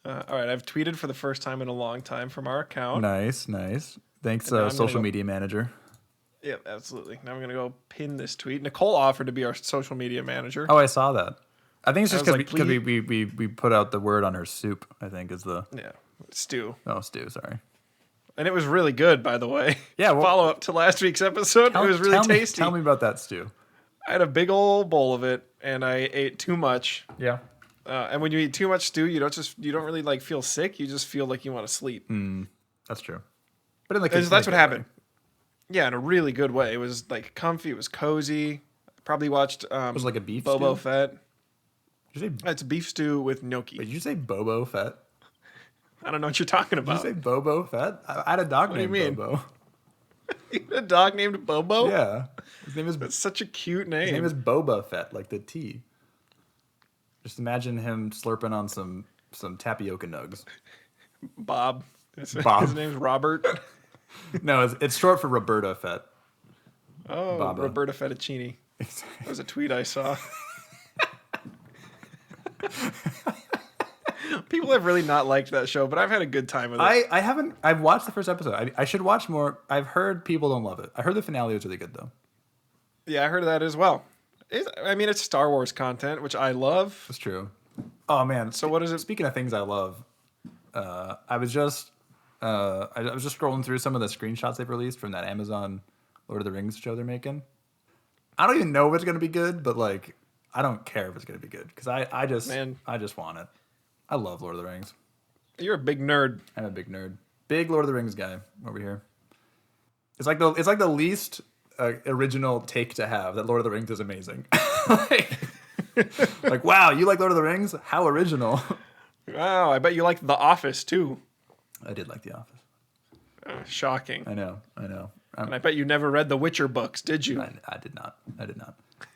All right, I've tweeted for the first time in a long time from our account. Nice. Thanks, And now I'm social media manager. Yep, absolutely. Now I'm going to go pin this tweet. Nicole offered to be our social media manager. Oh, I saw that. I think it's just I because was like, we put out the word on her soup, I think is the... Yeah, stew. Oh, stew, sorry. And it was really good, by the way. Yeah, well, follow up to last week's episode. It was really tasty. Tell me about that stew. I had a big old bowl of it, and I ate too much. Yeah. And when you eat too much stew, you don't really like feel sick. You just feel like you want to sleep. That's true. But in that's what happened. Yeah, in a really good way. It was like comfy. It was cozy. I probably watched. It was like a beef Bobo stew? Fett. Did you say? It's beef stew with gnocchi. Wait, did you say Bobo Fett? I don't know what you're talking about. Did you say Bobo Fett? I had a dog named Bobo. You had a dog named Bobo? Yeah. His name is. That's such a cute name. His name is Boba Fett, like the tea. Just imagine him slurping on some tapioca nugs. Bob. Bob. His name's Robert. No, it's short for Roberta Fett. Oh, Baba. Roberta Fettuccine. That was a tweet I saw. People have really not liked that show, but I've had a good time with it. I haven't. I've watched the first episode. I should watch more. I've heard people don't love it. I heard the finale was really good though. Yeah, I heard that as well. It's Star Wars content, which I love. That's true. Oh man. So what is it? Speaking of things I love, I was just scrolling through some of the screenshots they've released from that Amazon Lord of the Rings show they're making. I don't even know if it's gonna be good, but like I don't care if it's gonna be good because I just want it. I love Lord of the Rings. You're a big nerd. I'm a big nerd. Big Lord of the Rings guy over here. It's like the least original take to have that Lord of the Rings is amazing. like, wow, you like Lord of the Rings? How original. Wow, I bet you liked The Office too. I did like The Office. Shocking. I know. And I bet you never read the Witcher books, did you? I did not.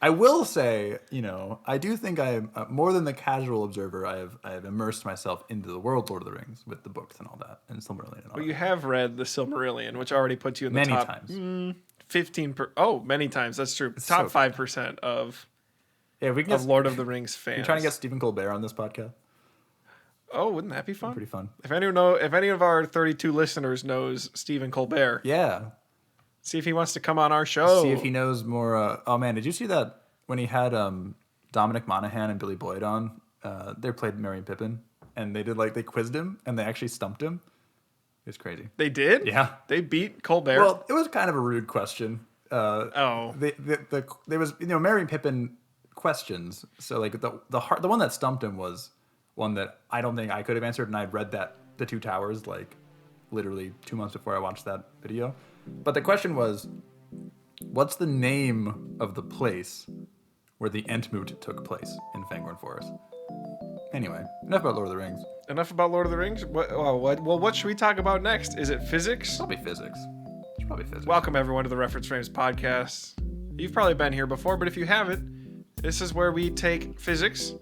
I will say, I do think I am more than the casual observer. I have immersed myself into the world Lord of the Rings with the books and all that, and Silmarillion. And all well, you have read the Silmarillion, which already puts you in the many top times. 15. Many times. That's true. It's top so 5% of Lord of the Rings fans. You're trying to get Stephen Colbert on this podcast. Oh, wouldn't that be fun? Pretty fun. If any of our 32 listeners knows Stephen Colbert, Yeah. see if he wants to come on our show. See if he knows more. Oh man, did you see that when he had Dominic Monaghan and Billy Boyd on? They played Merry and Pippin, and they quizzed him, and they actually stumped him. It was crazy. They did? Yeah. They beat Colbert? Well, it was kind of a rude question. Oh. There was Merry and Pippin questions. So like the one that stumped him was one that I don't think I could have answered, and I'd read The Two Towers like literally 2 months before I watched that video. But the question was, what's the name of the place where the Entmoot took place in Fangorn Forest? Anyway, enough about Lord of the Rings. Enough about Lord of the Rings? What should we talk about next? Is it physics? Probably physics. It's probably physics. Welcome, everyone, to the Reference Frames podcast. You've probably been here before, but if you haven't, this is where we take physics,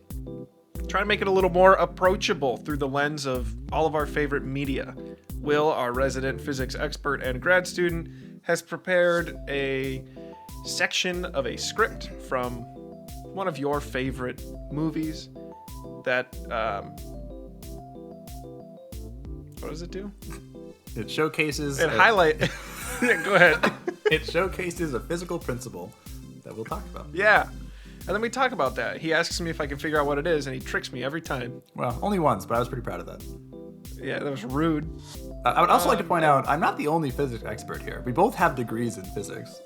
try to make it a little more approachable through the lens of all of our favorite media. Will, our resident physics expert and grad student, has prepared a section of a script from one of your favorite movies that, what does it do? It showcases... Go ahead. It showcases a physical principle that we'll talk about. Yeah. And then we talk about that. He asks me if I can figure out what it is, and he tricks me every time. Well, only once, but I was pretty proud of that. Yeah, that was rude. I would also like to point out, I'm not the only physics expert here. We both have degrees in physics.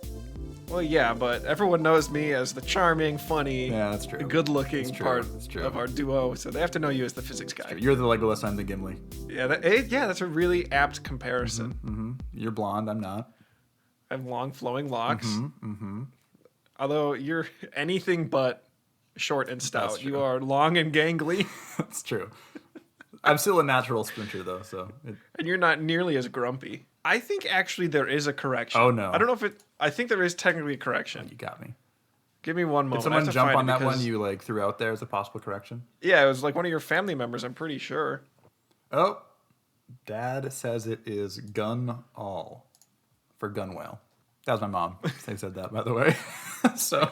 Well, yeah, but everyone knows me as the charming, funny, that's true. good-looking part of our duo, so they have to know you as the physics guy. You're the Legolas, I'm the Gimli. Yeah, that's a really apt comparison. Mm-hmm. You're blonde, I'm not. I have long, flowing locks. Although you're anything but short and stout. You are long and gangly. That's true. I'm still a natural sprinter, though, so... And you're not nearly as grumpy. I think, actually, there is a correction. Oh, no. I don't know if it... I think there is technically a correction. You got me. Give me one moment. Did someone jump on that one you, threw out there as a possible correction? Yeah, it was like one of your family members, I'm pretty sure. Oh. Dad says it is gun all for gun whale. That was my mom. They said that, by the way. So...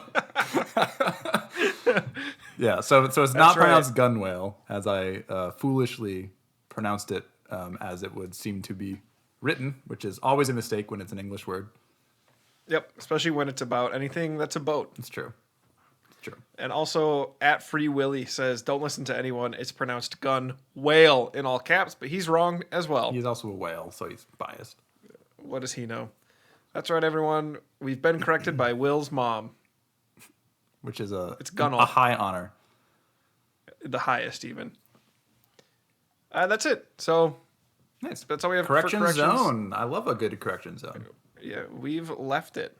Yeah, so it's not pronounced gun whale, as I foolishly pronounced it as it would seem to be written, which is always a mistake when it's an English word. Yep, especially when it's about anything that's a boat. It's true. It's true. And also, at Free Willy says, don't listen to anyone. It's pronounced gun whale in all caps, but he's wrong as well. He's also a whale, so he's biased. What does he know? That's right, everyone. We've been corrected by Will's mom. Which is It's Gunnel. a high honor. The highest, even. That's it. So, Nice. that's all we have Correction for corrections. zone. I love a good correction zone. Yeah, we've left it.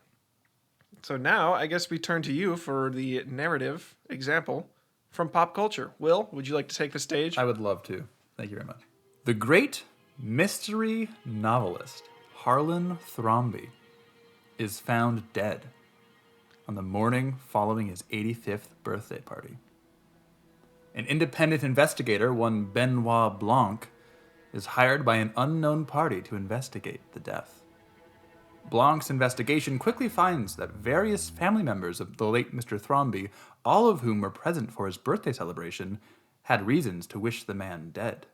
So now, I guess we turn to you for the narrative example from pop culture. Will, would you like to take the stage? I would love to. Thank you very much. The great mystery novelist Harlan Thrombey is found dead on the morning following his 85th birthday party. An independent investigator, one Benoit Blanc, is hired by an unknown party to investigate the death. Blanc's investigation quickly finds that various family members of the late Mr. Thrombey, all of whom were present for his birthday celebration, had reasons to wish the man dead.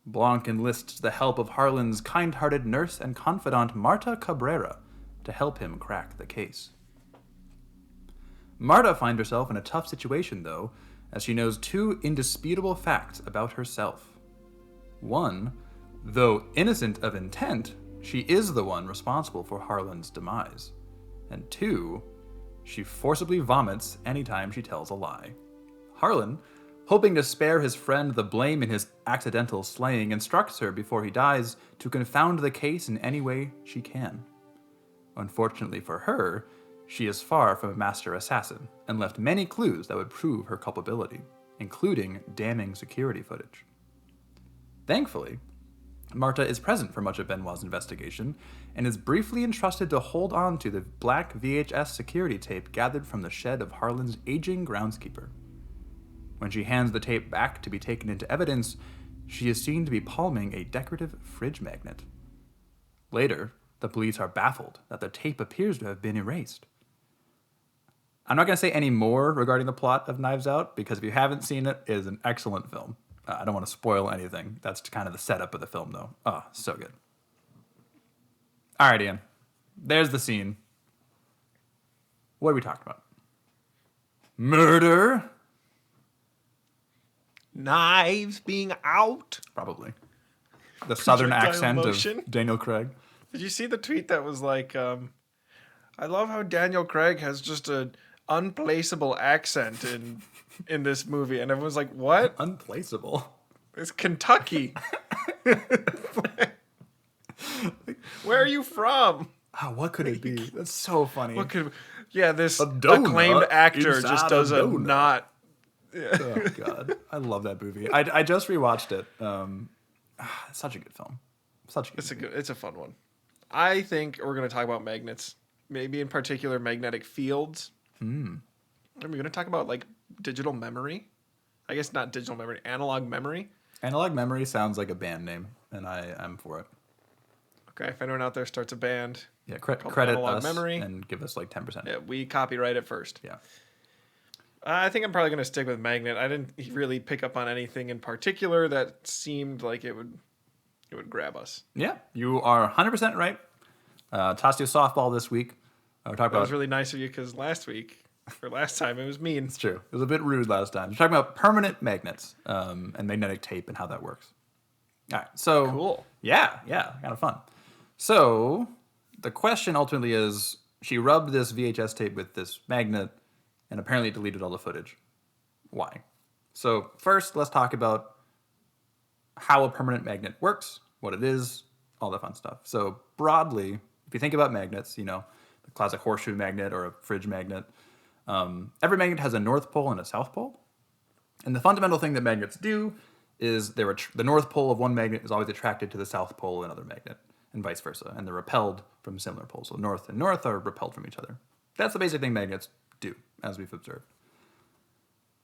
Blanc enlists the help of Harlan's kind-hearted nurse and confidant Marta Cabrera to help him crack the case. Marta finds herself in a tough situation, though, as she knows two indisputable facts about herself. One, though innocent of intent, she is the one responsible for Harlan's demise. And two, she forcibly vomits anytime she tells a lie. Harlan, hoping to spare his friend the blame in his accidental slaying, instructs her before he dies to confound the case in any way she can. Unfortunately for her, she is far from a master assassin and left many clues that would prove her culpability, including damning security footage. Thankfully, Marta is present for much of Benoit's investigation and is briefly entrusted to hold on to the black VHS security tape gathered from the shed of Harlan's aging groundskeeper. When she hands the tape back to be taken into evidence, she is seen to be palming a decorative fridge magnet. Later, the police are baffled that the tape appears to have been erased. I'm not going to say any more regarding the plot of Knives Out, because if you haven't seen it, it is an excellent film. I don't want to spoil anything. That's kind of the setup of the film, though. Oh, so good. All right, Ian. There's the scene. What are we talking about? Murder? Knives being out. Probably. The southern accent motion. of Daniel Craig. Did you see the tweet that was like, I love how Daniel Craig has just an unplaceable accent in this movie. And everyone's like, what? Unplaceable. It's Kentucky. Where are you from? Oh, what could it be? That's so funny. This donut acclaimed actor inside just does a a donut. not. Oh, God. I love that movie. I just rewatched it. It's such a good film. Such a good It's a fun one. I think we're going to talk about magnets. Maybe in particular magnetic fields. Are we going to talk about like digital memory? I guess not digital memory, analog memory. Analog Memory sounds like a band name, and I'm for it. Okay, if anyone out there starts a band, Yeah, called credit Analog us Memory, and give us like 10%. yeah, we copyright it first. Yeah. I think I'm probably going to stick with magnet. I didn't really pick up on anything in particular that seemed like it would grab us. Yeah, you are 100% right. Tossed you a softball this week. We're talking That about. was really nice of you because last time it was mean. It's true. It was a bit rude last time. We're talking about permanent magnets and magnetic tape and how that works. All right, so Cool. Yeah, kind of fun. So the question ultimately is: she rubbed this VHS tape with this magnet, and apparently it deleted all the footage. Why? So first, let's talk about how a permanent magnet works, what it is, all that fun stuff. So broadly, if you think about magnets, the classic horseshoe magnet or a fridge magnet, every magnet has a north pole and a south pole. And the fundamental thing that magnets do is the north pole of one magnet is always attracted to the south pole of another magnet, and vice versa. And they're repelled from similar poles. So north and north are repelled from each other. That's the basic thing magnets do, as we've observed.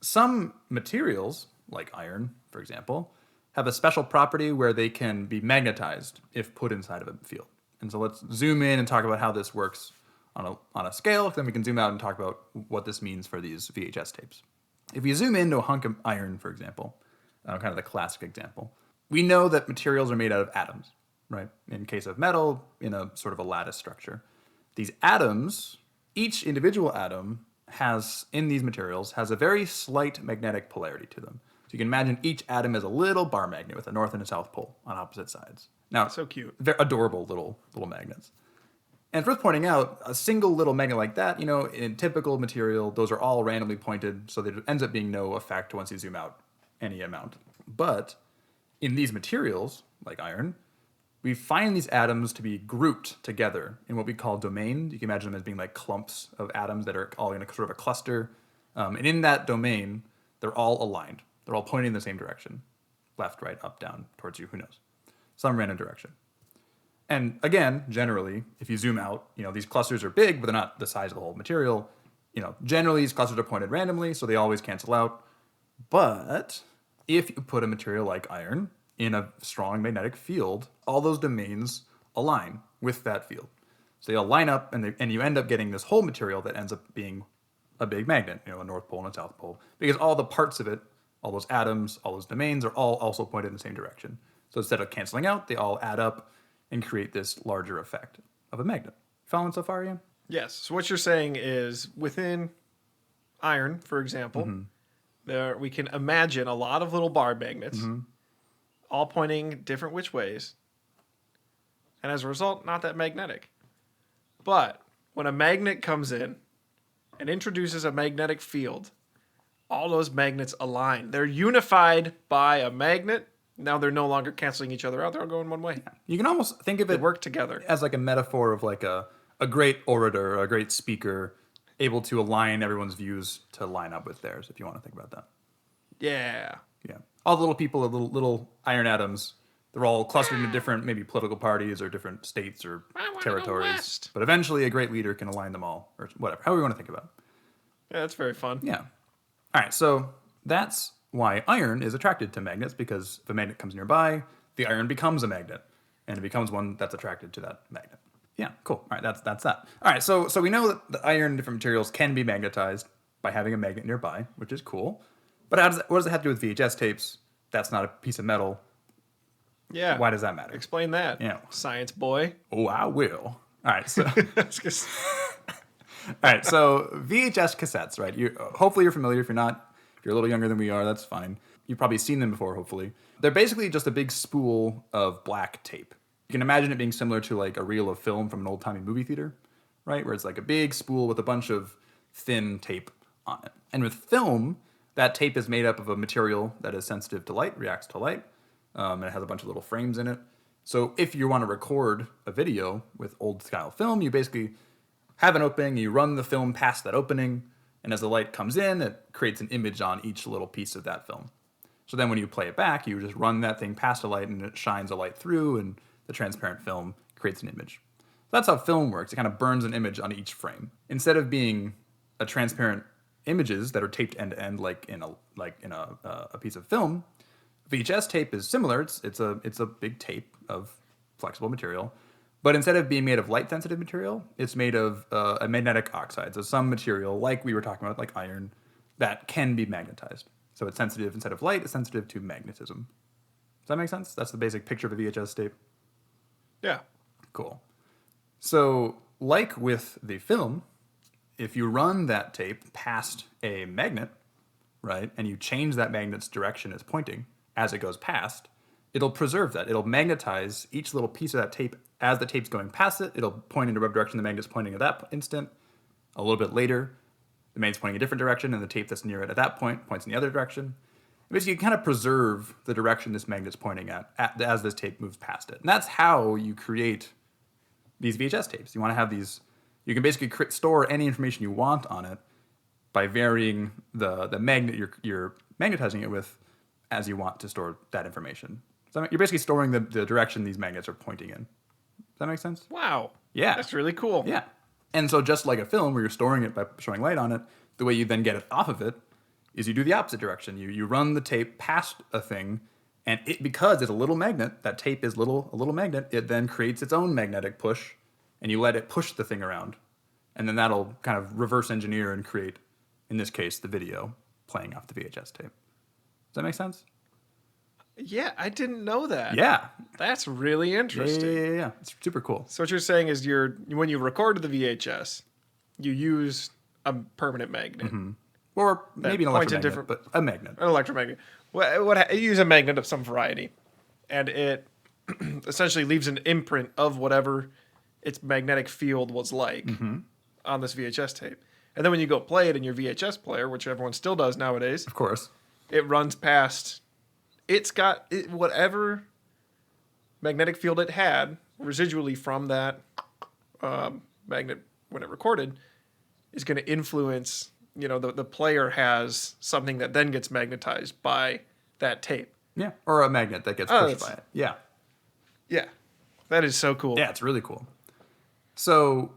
Some materials, like iron, for example, have a special property where they can be magnetized if put inside of a field. And so let's zoom in and talk about how this works on a scale. Then we can zoom out and talk about what this means for these VHS tapes. If you zoom into a hunk of iron, for example, kind of the classic example, we know that materials are made out of atoms, right? In case of metal, in a sort of a lattice structure. These atoms, each individual atom has, in these materials, has a very slight magnetic polarity to them. So you can imagine each atom is a little bar magnet with a north and a south pole on opposite sides. Now, So cute. They're adorable little magnets. And it's worth pointing out, a single little magnet like that, in typical material, those are all randomly pointed, so there ends up being no effect once you zoom out any amount. But in these materials, like iron, we find these atoms to be grouped together in what we call domains. You can imagine them as being like clumps of atoms that are all in a sort of a cluster. And in that domain, they're all aligned. They're all pointing in the same direction. Left, right, up, down, towards you, who knows. Some random direction. And again, generally, if you zoom out, these clusters are big, but they're not the size of the whole material. Generally, these clusters are pointed randomly, so they always cancel out. But if you put a material like iron in a strong magnetic field, all those domains align with that field. So they all line up, and you end up getting this whole material that ends up being a big magnet, a north pole and a south pole, because all the parts of it, all those atoms, all those domains are all also pointed in the same direction. So instead of canceling out, they all add up and create this larger effect of a magnet. Following so far, Ian? Yes. So what you're saying is within iron, for example, there we can imagine a lot of little bar magnets, all pointing different which ways, and as a result, not that magnetic. But when a magnet comes in and introduces a magnetic field, all those magnets align. They're unified by a magnet. Now they're no longer canceling each other out. They're all going one way. You can almost think of They it work together as like a metaphor of like a great orator, a great speaker, able to align everyone's views to line up with theirs, if you want to think about that. Yeah. Yeah. All the little people, little iron atoms, they're all clustered into different maybe political parties or different states or territories. But eventually a great leader can align them all, or whatever, however you want to think about it. Yeah, that's very fun. Yeah. All right, so that's why iron is attracted to magnets, because if a magnet comes nearby, the iron becomes a magnet, and it becomes one that's attracted to that magnet. Yeah, cool. All right, that's that. All right, so we know that the iron in different materials can be magnetized by having a magnet nearby, which is cool. But what does it have to do with VHS tapes? That's not a piece of metal. Yeah. Why does that matter? Explain that. Yeah. Science boy. Oh, I will. All right, so That's just- all right, so VHS cassettes, right? Hopefully you're familiar. If you're not, if you're a little younger than we are, that's fine. You've probably seen them before, hopefully. They're basically just a big spool of black tape. You can imagine it being similar to like a reel of film from an old-timey movie theater, right? Where it's like a big spool with a bunch of thin tape on it. And with film, that tape is made up of a material that is sensitive to light, reacts to light, and it has a bunch of little frames in it. So if you want to record a video with old-style film, you basically have an opening, you run the film past that opening, and as the light comes in, it creates an image on each little piece of that film. So then when you play it back, you just run that thing past a light, and it shines a light through, and the transparent film creates an image. That's how film works. It kind of burns an image on each frame. Instead of being a transparent images that are taped end to end, like in a piece of film, VHS tape is similar. It's a big tape of flexible material. But instead of being made of light-sensitive material, it's made of a magnetic oxide. So some material, like we were talking about, like iron, that can be magnetized. So it's sensitive, instead of light, it's sensitive to magnetism. Does that make sense? That's the basic picture of a VHS tape. yeah. Cool. So like with the film, if you run that tape past a magnet, right, and you change that magnet's direction it's pointing as it goes past, it'll preserve that. It'll magnetize each little piece of that tape as the tape's going past it. It'll point into whatever direction the magnet's pointing at that instant. A little bit later, the magnet's pointing a different direction, and the tape that's near it at that point points in the other direction. Basically, you kind of preserve the direction this magnet's pointing at as this tape moves past it. And that's how you create these VHS tapes. You want to have these, you can basically store any information you want on it by varying the magnet you're magnetizing it with as you want to store that information. So you're basically storing the direction these magnets are pointing in. Does that make sense? Wow. Yeah. That's really cool. Yeah. And so just like a film where you're storing it by showing light on it, the way you then get it off of it is you do the opposite direction. You run the tape past a thing, and because it's a little magnet, that tape is a little magnet, it then creates its own magnetic push, and you let it push the thing around. And then that'll kind of reverse engineer and create, in this case, the video playing off the VHS tape. Does that make sense? Yeah, I didn't know that. Yeah. That's really interesting. Yeah. It's super cool. So what you're saying is when you recorded the VHS, you use a permanent magnet. Or maybe an points in electromagnet, but a magnet. An electromagnet. You use a magnet of some variety, and it essentially leaves an imprint of whatever its magnetic field was like on this VHS tape. And then when you go play it in your VHS player, which everyone still does nowadays, Of course. it runs past. It's got whatever magnetic field it had residually from that magnet when it recorded is going to influence. The player has something that then gets magnetized by that tape. Yeah. Or a magnet that gets pushed by it. Yeah. Yeah. That is so cool. Yeah, it's really cool. So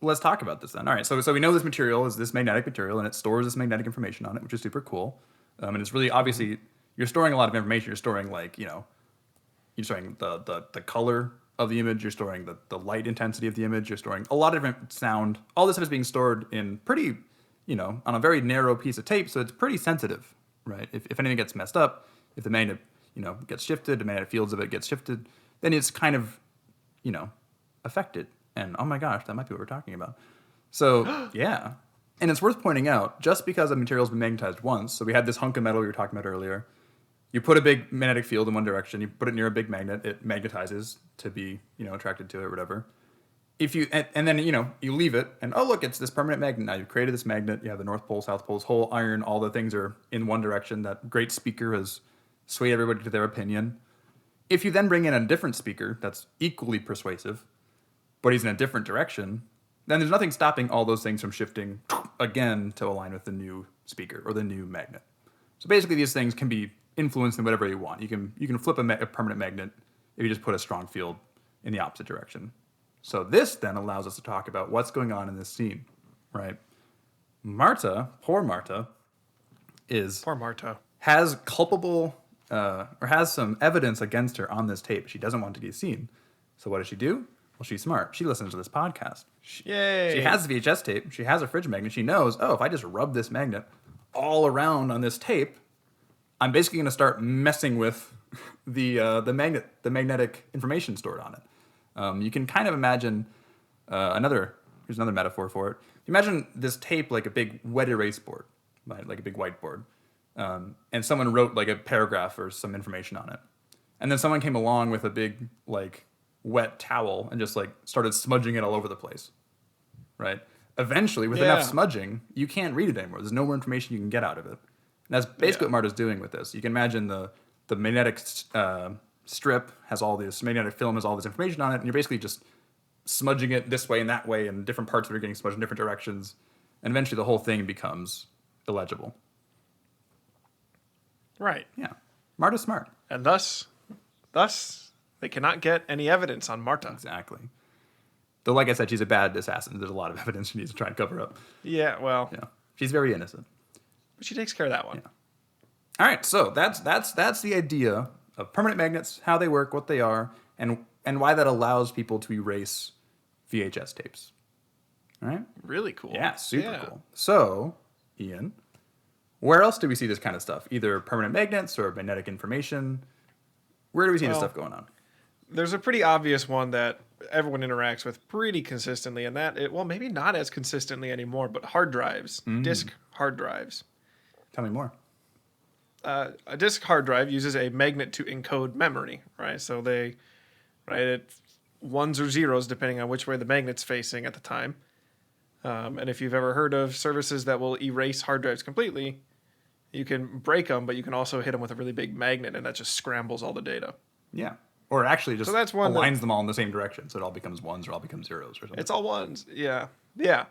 let's talk about this then. All right. So we know this material is this magnetic material, and it stores this magnetic information on it, which is super cool. And it's really obviously you're storing a lot of information. You're storing you're storing the color of the image. You're storing the light intensity of the image. You're storing a lot of different sound. All this stuff is being stored in pretty, on a very narrow piece of tape. So it's pretty sensitive, right? If anything gets messed up, if the magnet, gets shifted, the magnetic fields of it gets shifted, then it's kind of, affected. And oh my gosh, that might be what we're talking about. So yeah. And it's worth pointing out, just because a material's been magnetized once, so we had this hunk of metal we were talking about earlier, you put a big magnetic field in one direction, you put it near a big magnet, it magnetizes to be, attracted to it or whatever. And then, you leave it, and oh look, it's this permanent magnet. Now you've created this magnet, you have the North Pole, South Pole, whole iron, all the things are in one direction. That great speaker has swayed everybody to their opinion. If you then bring in a different speaker that's equally persuasive, but he's in a different direction, then there's nothing stopping all those things from shifting again to align with the new speaker or the new magnet. So basically these things can be influenced in whatever you want. You can flip a permanent magnet if you just put a strong field in the opposite direction. So this then allows us to talk about what's going on in this scene, right? Poor Marta, has culpable or has some evidence against her on this tape. She doesn't want to be seen. So what does she do? Well, she's smart. She listens to this podcast. Yay! She has the VHS tape. She has a fridge magnet. She knows, if I just rub this magnet all around on this tape, I'm basically going to start messing with the magnetic information stored on it. You can kind of imagine here's another metaphor for it. Imagine this tape like a big wet erase board, right? Like a big whiteboard. And someone wrote like a paragraph or some information on it. And then someone came along with a big wet towel and just started smudging it all over the place, right? Eventually, with enough smudging, you can't read it anymore. There's no more information you can get out of it. And that's basically what Marta's doing with this. You can imagine the magnetic strip has all this, magnetic film has all this information on it, and you're basically just smudging it this way and that way, and different parts of it are getting smudged in different directions, and eventually the whole thing becomes illegible. Right. Yeah. Marta's smart. And thus, they cannot get any evidence on Marta. Exactly. Though, like I said, she's a bad assassin. There's a lot of evidence she needs to try and cover up. Yeah, well. Yeah. She's very innocent. But she takes care of that one. Yeah. All right, so that's the idea of permanent magnets, how they work, what they are, and why that allows people to erase VHS tapes. All right? Really cool. Yeah, super cool. So, Ian, where else do we see this kind of stuff? Either permanent magnets or magnetic information? Where do we see this stuff going on? There's a pretty obvious one that everyone interacts with pretty consistently, and maybe not as consistently anymore, but hard drives, disk hard drives. Tell me more. A disk hard drive uses a magnet to encode memory, right? So they write it ones or zeros depending on which way the magnet's facing at the time. And if you've ever heard of services that will erase hard drives completely, you can break them, but you can also hit them with a really big magnet, and that just scrambles all the data. Yeah. Or it actually just that's one aligns them all in the same direction, so it all becomes ones or all becomes zeros or something. It's all ones, yeah. Yeah.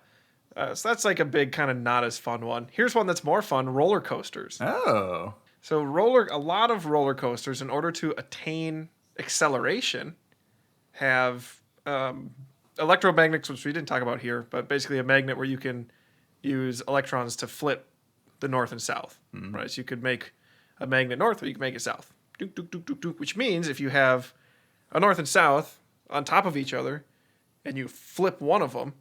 So that's like a big kind of not as fun one. Here's one that's more fun, roller coasters. Oh. So a lot of roller coasters, in order to attain acceleration, have electromagnets, which we didn't talk about here, but basically a magnet where you can use electrons to flip the north and south, right? So you could make a magnet north or you can make it south, which means if you have a north and south on top of each other and you flip one of them,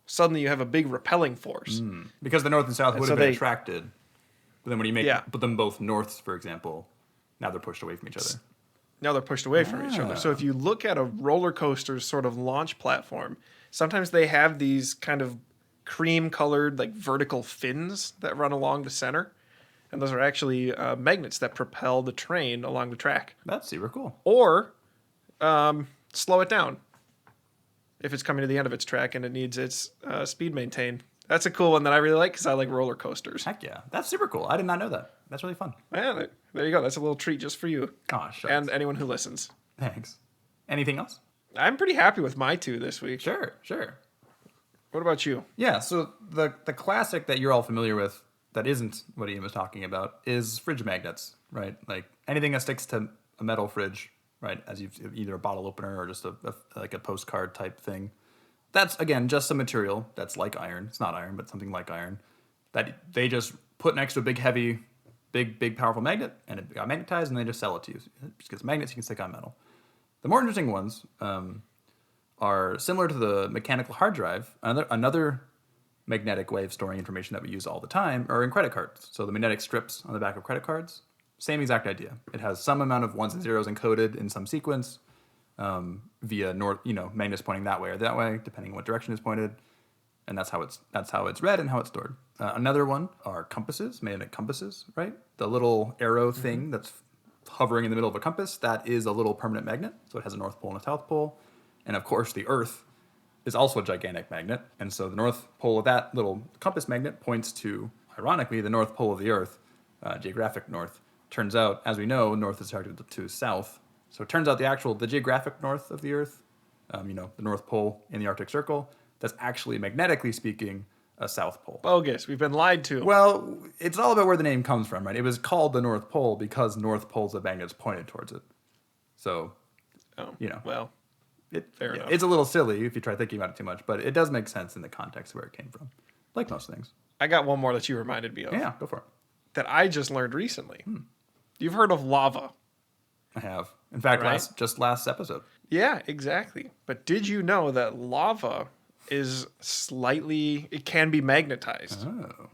suddenly you have a big repelling force. Because the north and south would have been attracted. But then when you put them both norths, for example, Now they're pushed away from each other. Now they're pushed away from each other. So if you look at a roller coaster's sort of launch platform, sometimes they have these kind of cream-colored like vertical fins that run along the center. And those are actually magnets that propel the train along the track. That's super cool. Or slow it down if it's coming to the end of its track and it needs its speed maintained. That's a cool one that I really like because I like roller coasters. Heck yeah. That's super cool. I did not know that. That's really fun. Yeah, there you go. That's a little treat just for you. Oh, shucks. And anyone who listens. Thanks. Anything else? I'm pretty happy with my 2 this week. Sure. What about you? Yeah, so the classic that you're all familiar with that isn't what Ian was talking about is fridge magnets, right? Like anything that sticks to a metal fridge, right? As you've either a bottle opener or just like a postcard type thing. That's, again, just a material that's like iron. It's not iron, but something like iron that they just put next to a big, heavy, big, powerful magnet, and it got magnetized, and they just sell it to you. Just because magnets you can stick on metal. The more interesting ones are similar to the mechanical hard drive. Another magnetic way of storing information that we use all the time are in credit cards. So the magnetic strips on the back of credit cards, same exact idea. It has some amount of ones and zeros encoded in some sequence via magnets pointing that way or that way, depending on what direction it's pointed. And that's how it's read and how it's stored. Another one are compasses, magnetic compasses, right? The little arrow thing that's hovering in the middle of a compass, that is a little permanent magnet. So it has a north pole and a south pole. And of course, the Earth is also a gigantic magnet. And so the north pole of that little compass magnet points to, ironically, the north pole of the Earth, geographic north. Turns out, as we know, north is directed to south. So it turns out the geographic north of the Earth, the North Pole in the Arctic Circle, that's actually, magnetically speaking, a South Pole. Bogus. We've been lied to. Well, it's all about where the name comes from, right? It was called the North Pole because North Pole's the magnets pointed towards it. So, well, fair enough. It's a little silly if you try thinking about it too much, but it does make sense in the context of where it came from, like most things. I got one more that you reminded me of. Yeah, go for it. That I just learned recently. You've heard of lava. I have. In fact, Right? last episode. Yeah, exactly. But did you know that lava is it can be magnetized? Oh.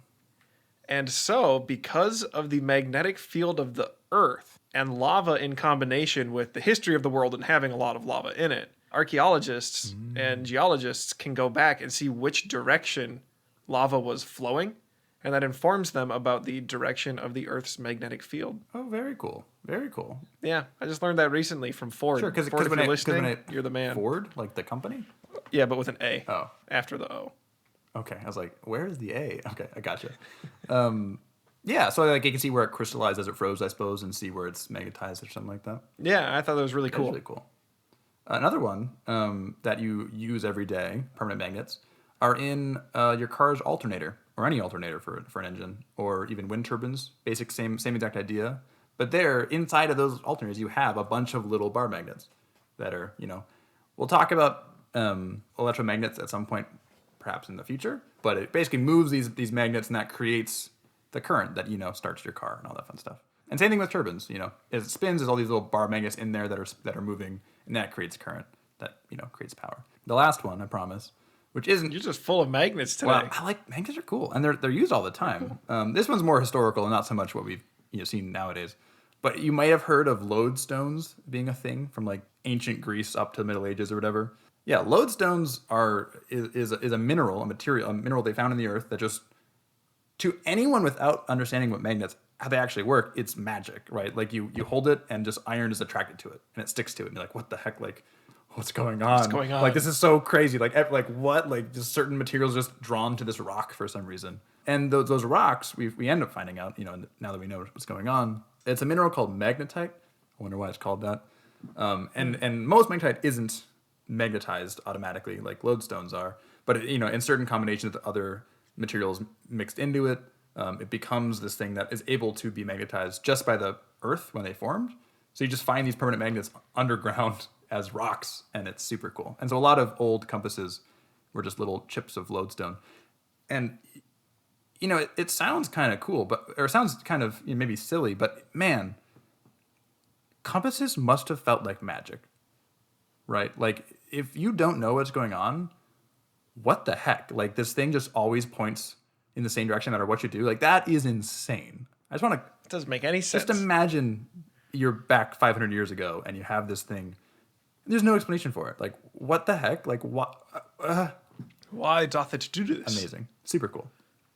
And so, because of the magnetic field of the Earth and lava in combination with the history of the world and having a lot of lava in it, archaeologists and geologists can go back and see which direction lava was flowing, and that informs them about the direction of the Earth's magnetic field. Oh, very cool. Very cool. Yeah, I just learned that recently from Ford. Sure, because Ford, if you're listening, you're the man. Ford, like the company? Yeah, but with an A. Oh. After the O. Okay, I was like, where's the A? Okay, I gotcha. Yeah, so like you can see where it crystallized as it froze, I suppose, and see where it's magnetized or something like that. Yeah, I thought that was really cool. That's really cool. Another one that you use every day, permanent magnets, are in your car's alternator, or any alternator for an engine, or even wind turbines. Basic, same exact idea. But there, inside of those alternators, you have a bunch of little bar magnets that are, we'll talk about electromagnets at some point, perhaps in the future. But it basically moves these magnets, and that creates the current that, starts your car and all that fun stuff. And same thing with turbines, as it spins, there's all these little bar magnets in there that are moving, and that creates current that, creates power. The last one, I promise, which isn't... You're just full of magnets today. Well, I like magnets are cool, and they're used all the time. This one's more historical and not so much what we've seen nowadays. But you might have heard of lodestones being a thing from like ancient Greece up to the Middle Ages or whatever. Yeah, lodestones is a mineral, a mineral they found in the earth that just, to anyone without understanding what magnets, how they actually work, it's magic, right? Like you hold it and just iron is attracted to it and it sticks to it. And you're like, what the heck? Like, what's going on? What's going on? Like, this is so crazy. Like what? Like, just certain materials just drawn to this rock for some reason. And those rocks, we end up finding out, now that we know what's going on, it's a mineral called magnetite. I wonder why it's called that. And most magnetite isn't magnetized automatically like lodestones are, but in certain combinations with other materials mixed into it, it becomes this thing that is able to be magnetized just by the earth when they formed. So you just find these permanent magnets underground as rocks, and it's super cool. And so a lot of old compasses were just little chips of lodestone. And it sounds kind of cool, or it sounds kind of maybe silly, but man, compasses must have felt like magic, right? Like, if you don't know what's going on, what the heck? Like, this thing just always points in the same direction no matter what you do. Like, that is insane. I just want to... It doesn't make any sense. Just imagine you're back 500 years ago and you have this thing. There's no explanation for it. Like, what the heck? Like, what? Why doth it do this? Amazing. Super cool.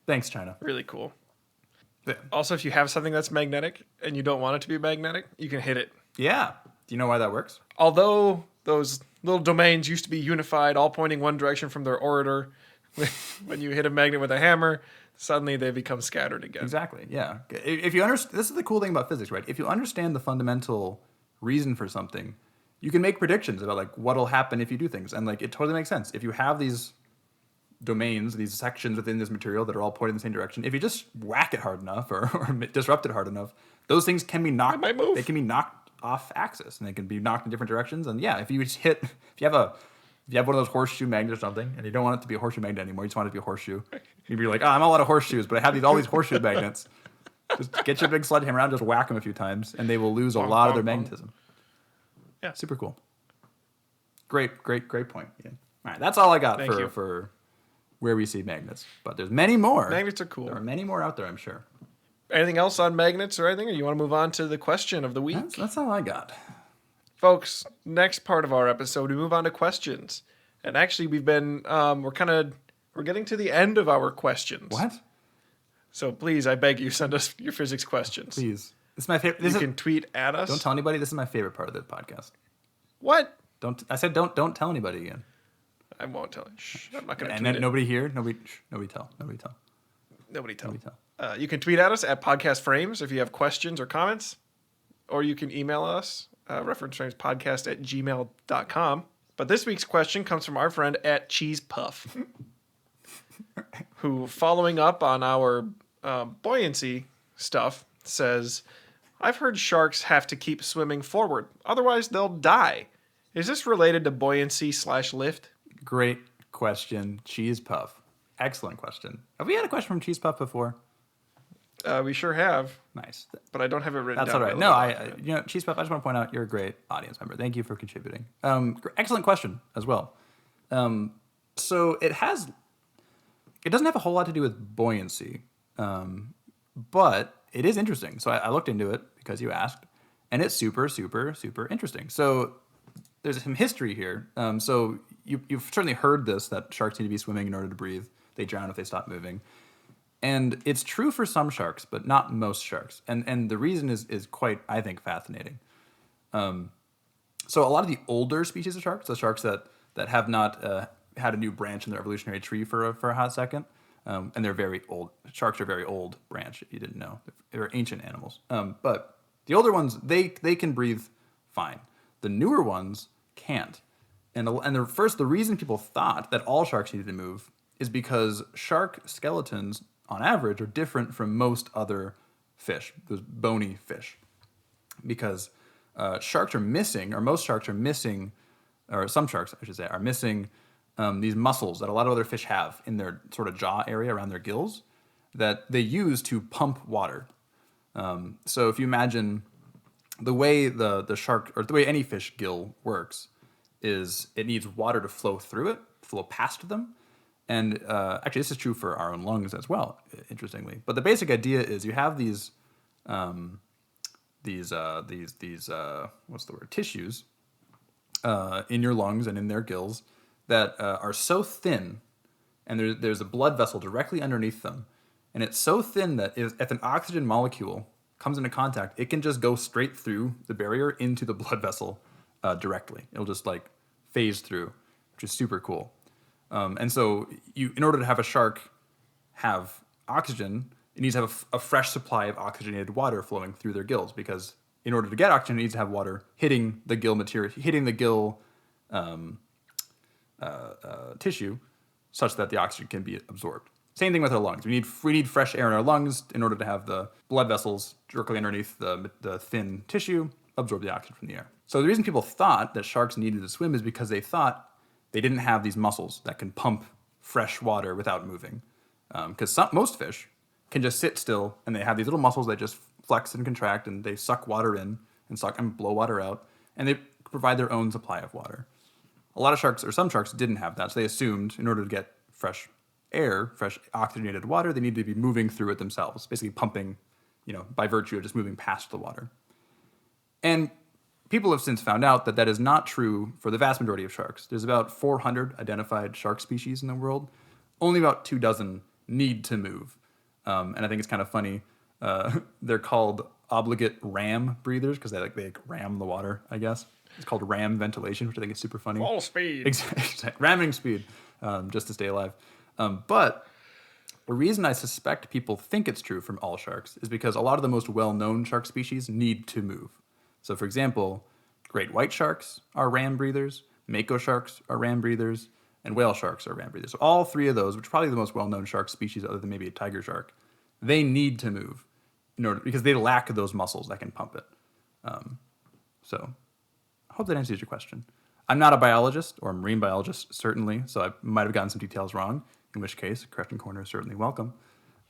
Thanks, China. Really cool. Yeah. Also, if you have something that's magnetic and you don't want it to be magnetic, you can hit it. Yeah. Do you know why that works? Although those little domains used to be unified, all pointing one direction from their orator, when you hit a magnet with a hammer, suddenly they become scattered again. Exactly. Yeah. If you understand, this is the cool thing about physics, right? If you understand the fundamental reason for something, you can make predictions about like what'll happen if you do things, and like it totally makes sense. If you have these domains, these sections within this material that are all pointing in the same direction, if you just whack it hard enough or disrupt it hard enough, those things can be knocked. might move. They can be knocked off axis, and they can be knocked in different directions. And yeah, if you have one of those horseshoe magnets or something, and you don't want it to be a horseshoe magnet anymore, you just want it to be a horseshoe. You'd be like, I'm all out of horseshoes, but I have all these horseshoe magnets. Just get your big sledgehammer out, just whack them a few times, and they will lose a lot of their magnetism. Yeah, super cool. Great point. Yeah. All right, that's all I got for where we see magnets. But there's many more. Magnets are cool. There are many more out there, I'm sure. Anything else on magnets or anything, or you want to move on to the question of the week? That's all I got. Folks, next part of our episode, we move on to questions. And actually, we've been, we're getting to the end of our questions. What? So please, I beg you, send us your physics questions. Please. This is my favorite. You can tweet at us. Don't tell anybody. This is my favorite part of the podcast. What? I said don't tell anybody again. I won't tell you. Shh, I'm not going to tweet tweet it. Nobody here? Nobody tell. Nobody tell. You can tweet at us at Podcast Frames if you have questions or comments. Or you can email us, referenceframespodcast@gmail.com. But this week's question comes from our friend at Cheese Puff, who, following up on our buoyancy stuff, says, I've heard sharks have to keep swimming forward, otherwise they'll die. Is this related to buoyancy/lift? Great question, Cheese Puff. Excellent question. Have we had a question from Cheese Puff before? We sure have. Nice. But I don't have it written down. That's all right. No, Cheese Puff, I just want to point out you're a great audience member. Thank you for contributing. Excellent question as well. So it doesn't have a whole lot to do with buoyancy, but it is interesting. So I looked into it because you asked, and it's super, super, super interesting. So there's some history here. So you've certainly heard this, that sharks need to be swimming in order to breathe. They drown if they stop moving. And it's true for some sharks, but not most sharks. And the reason is quite, I think, fascinating. So a lot of the older species of sharks, the sharks that have not had a new branch in their evolutionary tree for a hot second, and they're very old. Sharks are a very old branch, if you didn't know. They're ancient animals. But the older ones, they can breathe fine. The newer ones can't. And the reason people thought that all sharks needed to move is because shark skeletons, on average, are different from most other fish, those bony fish. Because sharks are missing, or most sharks are missing, or some sharks, I should say, are missing these muscles that a lot of other fish have in their sort of jaw area around their gills that they use to pump water. So if you imagine the way the shark, or the way any fish gill works, is it needs water to flow through it, flow past them. And actually, this is true for our own lungs as well, interestingly. But the basic idea is you have these what's the word, tissues in your lungs and in their gills that are so thin, and there's a blood vessel directly underneath them, and it's so thin that if an oxygen molecule comes into contact, it can just go straight through the barrier into the blood vessel directly. It'll just like phase through, which is super cool. And so in order to have a shark have oxygen, it needs to have a fresh supply of oxygenated water flowing through their gills, because in order to get oxygen, it needs to have water hitting the gill material, hitting the gill tissue, such that the oxygen can be absorbed. Same thing with our lungs. We need fresh air in our lungs in order to have the blood vessels directly underneath the thin tissue absorb the oxygen from the air. So the reason people thought that sharks needed to swim is because they thought they didn't have these muscles that can pump fresh water without moving. Because most fish can just sit still, and they have these little muscles that just flex and contract, and they suck water in and suck and blow water out, and they provide their own supply of water. A lot of sharks, or some sharks, didn't have that, so they assumed in order to get fresh air, fresh oxygenated water, they needed to be moving through it themselves, basically pumping, by virtue of just moving past the water. And people have since found out that that is not true for the vast majority of sharks. There's about 400 identified shark species in the world. Only about 24 need to move. And I think it's kind of funny. They're called obligate ram breathers because they ram the water, I guess. It's called ram ventilation, which I think is super funny. Full speed. Exactly. Ramming speed, just to stay alive. But the reason I suspect people think it's true from all sharks is because a lot of the most well-known shark species need to move. So, for example, great white sharks are ram breathers, mako sharks are ram breathers, and whale sharks are ram breathers. So all three of those, which are probably the most well-known shark species other than maybe a tiger shark, they need to move in order because they lack those muscles that can pump it. So I hope that answers your question. I'm not a biologist or a marine biologist, certainly, so I might have gotten some details wrong, in which case a correction corner is certainly welcome.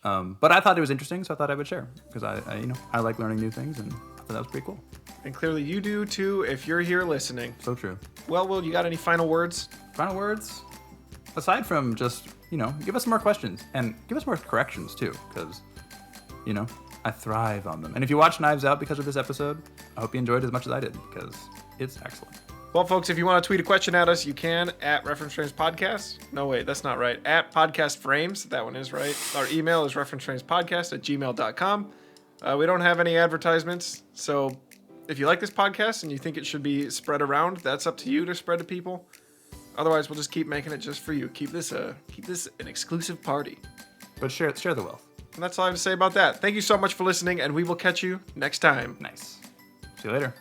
But I thought it was interesting, so I thought I would share because I like learning new things, and I thought that was pretty cool. And clearly you do too if you're here listening. So true. Well, Will, you got any final words? Final words? Aside from just, give us some more questions and give us more corrections too, because, I thrive on them. And if you watch Knives Out because of this episode, I hope you enjoyed it as much as I did because it's excellent. Well, folks, if you want to tweet a question at us, you can at Reference Frames Podcast. No, wait, that's not right. At Podcast Frames. That one is right. Our email is referenceframespodcast@gmail.com. We don't have any advertisements, so if you like this podcast and you think it should be spread around, that's up to you to spread to people. Otherwise, we'll just keep making it just for you. Keep this an exclusive party. But share the wealth. And that's all I have to say about that. Thank you so much for listening, and we will catch you next time. Nice. See you later.